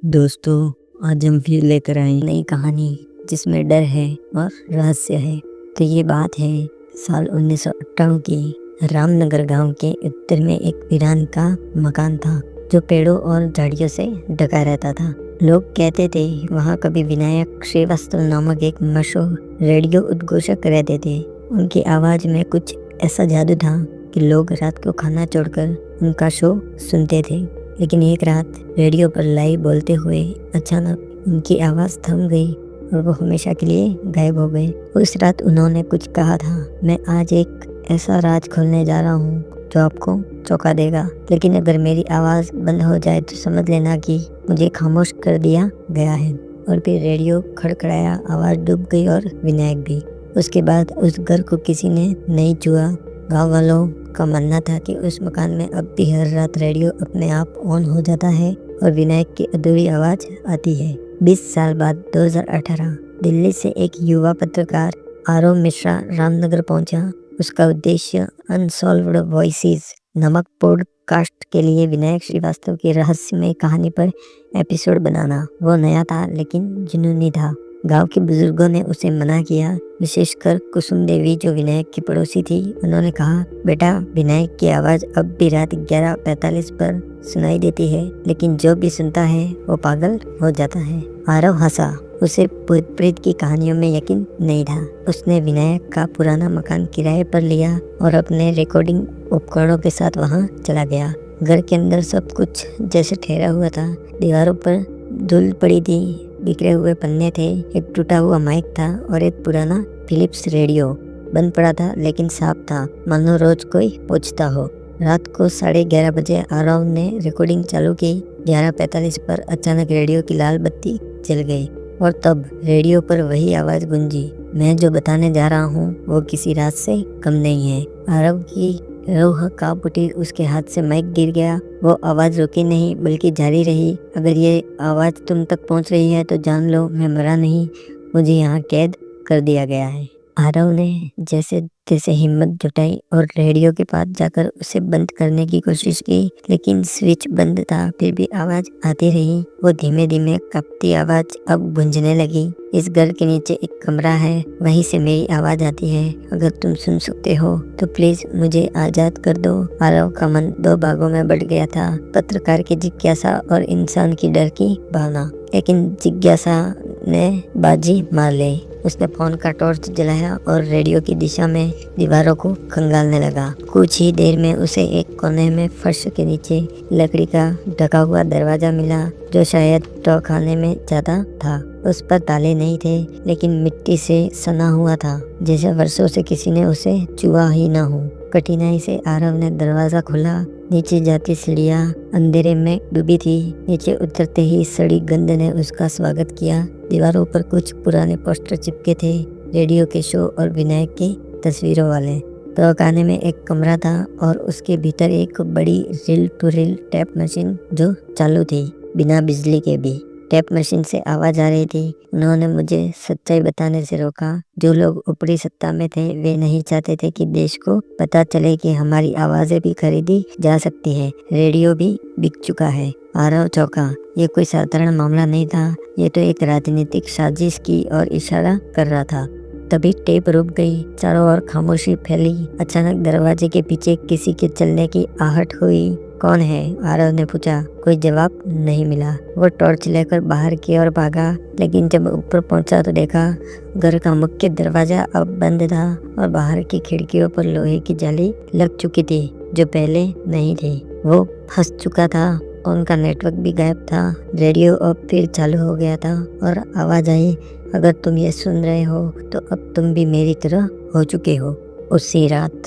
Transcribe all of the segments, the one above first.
दोस्तों, आज हम फिर लेकर आए नई कहानी जिसमें डर है और रहस्य है। तो ये बात है साल 1998 की। रामनगर गांव के उत्तर में एक वीरान का मकान था जो पेड़ों और झाड़ियों से ढका रहता था। लोग कहते थे वहाँ कभी विनायक श्रीवास्तव नामक एक मशहूर रेडियो उद्घोषक रहते थे। उनकी आवाज़ में कुछ ऐसा जादू था कि लोग रात को खाना छोड़कर उनका शो सुनते थे। लेकिन एक रात रेडियो पर लाइव बोलते हुए अचानक उनकी आवाज़ थम गई और वो हमेशा के लिए गायब हो गए। उस रात उन्होंने कुछ कहा था, मैं आज एक ऐसा राज खोलने जा रहा हूँ जो आपको चौंका देगा, लेकिन अगर मेरी आवाज़ बंद हो जाए तो समझ लेना कि मुझे खामोश कर दिया गया है। और फिर रेडियो खड़खड़ाया, आवाज़ डूब गई और विनायक भी। उसके बाद उस घर को किसी ने नहीं छुआ। गाँव वालों का मानना था कि उस मकान में अब भी हर रात रेडियो अपने आप ऑन हो जाता है और विनायक की अधूरी आवाज़ आती है। 20 साल बाद 2018 दिल्ली से एक युवा पत्रकार आरव मिश्रा रामनगर पहुंचा। उसका उद्देश्य अनसॉल्व्ड वॉइसेस नामक पॉडकास्ट के लिए विनायक श्रीवास्तव की रहस्यमय कहानी पर एपिसोड बनाना। वो नया था लेकिन जुनूनी था। गांव के बुजुर्गों ने उसे मना किया, विशेषकर कुसुम देवी जो विनायक की पड़ोसी थी। उन्होंने कहा, बेटा, विनायक की आवाज़ अब भी रात 11:45 पर सुनाई देती है, लेकिन जो भी सुनता है वो पागल हो जाता है। आरव हंसा। उसे भूत प्रेत की कहानियों में यकीन नहीं था। उसने विनायक का पुराना मकान किराए पर लिया और अपने रिकॉर्डिंग उपकरणों के साथ वहाँ चला गया। घर के अंदर सब कुछ जैसे ठहरा हुआ था। दीवारों पर धूल पड़ी थी, बिखरे हुए पन्ने थे, एक टूटा हुआ माइक था और एक पुराना फिलिप्स रेडियो बंद पड़ा था लेकिन साफ था, मानो रोज कोई पूछता हो। रात को 11:30 बजे आरव ने रिकॉर्डिंग चालू की। 11:45 पर अचानक रेडियो की लाल बत्ती जल गई और तब रेडियो पर वही आवाज़ गूंजी, मैं जो बताने जा रहा हूँ वो किसी रात से कम नहीं है। आरव की रूह कांप उठी। उसके हाथ से माइक गिर गया। वो आवाज़ रुकी नहीं बल्कि जारी रही, अगर ये आवाज़ तुम तक पहुंच रही है तो जान लो मैं मरा नहीं, मुझे यहाँ कैद कर दिया गया है। आरव ने जैसे तैसे हिम्मत जुटाई और रेडियो के पास जाकर उसे बंद करने की कोशिश की, लेकिन स्विच बंद था। फिर भी आवाज़ आती रही। वो धीमे धीमे कांपती आवाज़ अब गूंजने लगी, इस घर के नीचे एक कमरा है, वहीं से मेरी आवाज़ आती है, अगर तुम सुन सकते हो तो प्लीज़ मुझे आज़ाद कर दो। आरव का मन दो भागों में बढ़ गया था, पत्रकार की जिज्ञासा और इंसान की डर की भावना। लेकिन जिज्ञासा ने बाजी मार ली। उसने फोन का टॉर्च जलाया और रेडियो की दिशा में दीवारों को खंगालने लगा। कुछ ही देर में उसे एक कोने में फर्श के नीचे लकड़ी का ढका हुआ दरवाजा मिला जो शायद तहखाने में जाता था। उस पर ताले नहीं थे लेकिन मिट्टी से सना हुआ था, जैसे वर्षों से किसी ने उसे छुआ ही ना हो। कठिनाई से आरव ने दरवाजा खोला। नीचे जाती सीढ़ियाँ अंधेरे में डूबी थी। नीचे उतरते ही सड़ी गंध ने उसका स्वागत किया। दीवारों पर कुछ पुराने पोस्टर चिपके थे, रेडियो के शो और विनायक की तस्वीरों वाले। तहखाने में एक कमरा था और उसके भीतर एक बड़ी reel to reel tape machine जो चालू थी, बिना बिजली के भी। टेप मशीन से आवाज़ आ रही थी। उन्होंने मुझे सच्चाई बताने से रोका। जो लोग ऊपरी सत्ता में थे वे नहीं चाहते थे कि देश को पता चले कि हमारी आवाज़ें भी खरीदी जा सकती है, रेडियो भी बिक चुका है। आरव चौंका। ये कोई साधारण मामला नहीं था, ये तो एक राजनीतिक साजिश की और इशारा कर रहा था। तभी टेप रुक गई। चारों ओर खामोशी फैली। अचानक दरवाजे के पीछे किसी के चलने की आहट हुई। कौन है? आरव ने पूछा। कोई जवाब नहीं मिला। वो टॉर्च लेकर बाहर की ओर भागा, लेकिन जब ऊपर पहुंचा तो देखा घर का मुख्य दरवाजा अब बंद था और बाहर की खिड़कियों पर लोहे की जाली लग चुकी थी जो पहले नहीं थी। वो फंस चुका था। उनका नेटवर्क भी गायब था। रेडियो अब फिर चालू हो गया था और आवाज़ आई, अगर तुम ये सुन रहे हो तो अब तुम भी मेरी तरह हो चुके हो। उसी रात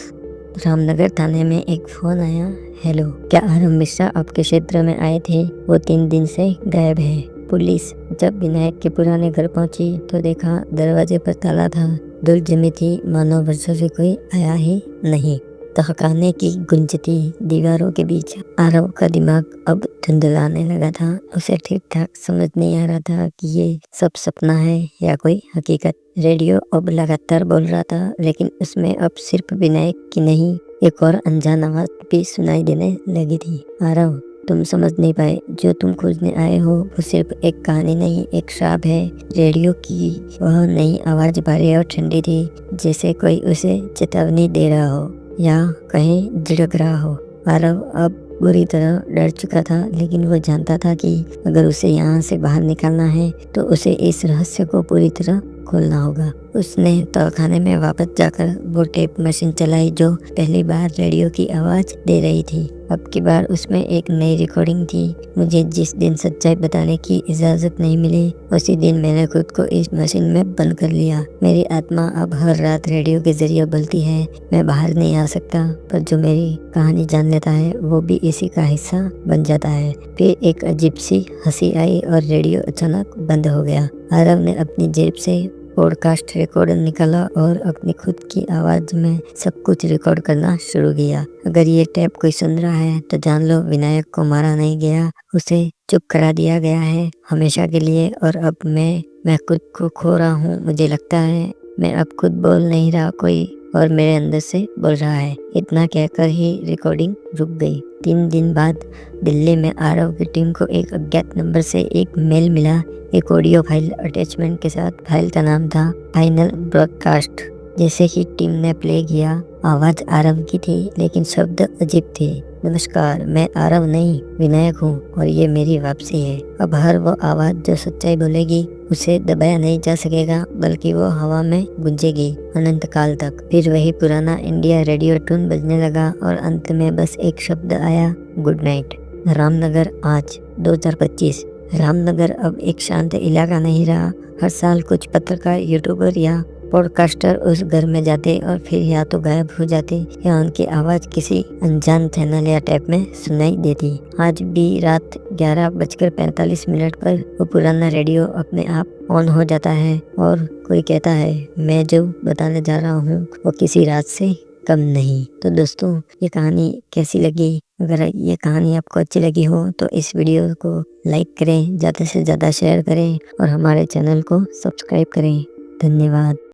रामनगर थाने में एक फ़ोन आया। हेलो, क्या आरव मिश्रा आपके क्षेत्र में आए थे? वो 3 दिन से गायब है। पुलिस जब विनायक के पुराने घर पहुंची तो देखा दरवाजे पर ताला था। धूल जमी थी, मानो वर्षों से कोई आया ही नहीं। तहखाने की गुंजती दीवारों के बीच आरव का दिमाग अब धुंधलाने लगा था। उसे ठीक ठाक समझ नहीं आ रहा था कि ये सब सपना है या कोई हकीकत। रेडियो अब लगातार बोल रहा था, लेकिन उसमें अब सिर्फ विनायक की नहीं, एक और अनजान आवाज भी सुनाई देने लगी थी। आरव, तुम समझ नहीं पाए। जो तुम खोजने आए हो वो सिर्फ एक कहानी नहीं, एक श्राप है। रेडियो की वह नई आवाज भारी और ठंडी थी, जैसे कोई उसे चेतावनी दे रहा हो या कहीं झिड़क रहा हो। आरव अब बुरी तरह डर चुका था, लेकिन वो जानता था कि अगर उसे यहाँ से बाहर निकालना है तो उसे इस रहस्य को पूरी तरह खोलना होगा। उसने तहखाने में वापस जाकर वो टेप मशीन चलाई जो पहली बार रेडियो की आवाज दे रही थी। अब की बार उसमें एक नई रिकॉर्डिंग थी। मुझे जिस दिन सच्चाई बताने की इजाजत नहीं मिली, उसी दिन मैंने खुद को इस मशीन में बंद कर लिया। मेरी आत्मा अब हर रात रेडियो के जरिए बोलती है। मैं बाहर नहीं आ सकता, पर जो मेरी कहानी जान लेता है वो भी इसी का हिस्सा बन जाता है। फिर एक अजीब सी हंसी आई और रेडियो अचानक बंद हो गया। आरव ने अपनी जेब से पॉडकास्ट रिकॉर्डर निकाला और अपनी खुद की आवाज में सब कुछ रिकॉर्ड करना शुरू किया। अगर ये टेप कोई सुन रहा है तो जान लो, विनायक को मारा नहीं गया, उसे चुप करा दिया गया है हमेशा के लिए। और अब मैं खुद को खो रहा हूँ। मुझे लगता है मैं अब खुद बोल नहीं रहा, कोई और मेरे अंदर से बोल रहा है। इतना कहकर ही रिकॉर्डिंग रुक गई। 3 दिन बाद दिल्ली में आरव की टीम को एक अज्ञात नंबर से एक मेल मिला, एक ऑडियो फाइल अटैचमेंट के साथ। फाइल का नाम था फाइनल ब्रॉडकास्ट। जैसे ही टीम ने प्ले किया, आवाज आरव की थी, लेकिन शब्द अजीब थे। नमस्कार, मैं आरव नहीं, विनायक हूँ और ये मेरी वापसी है। अब हर वो आवाज जो सच्चाई बोलेगी उसे दबाया नहीं जा सकेगा, बल्कि वो हवा में गूंजेगी अनंत काल तक। फिर वही पुराना इंडिया रेडियो टून बजने लगा और अंत में बस एक शब्द आया, गुड नाइट। रामनगर आज 2025। रामनगर अब एक शांत इलाका नहीं रहा। हर साल कुछ पत्रकार, यूट्यूबर या पॉडकास्टर उस घर में जाते और फिर या तो गायब हो जाते या उनकी आवाज किसी अनजान चैनल या टैप में सुनाई देती। आज भी रात 11:45 पर वो पुराना रेडियो अपने आप ऑन हो जाता है और कोई कहता है, मैं जो बताने जा रहा हूँ वो किसी रात से कम नहीं। तो दोस्तों, ये कहानी कैसी लगी? अगर ये कहानी आपको अच्छी लगी हो तो इस वीडियो को लाइक करें, ज़्यादा से ज़्यादा शेयर करें और हमारे चैनल को सब्सक्राइब करें। धन्यवाद।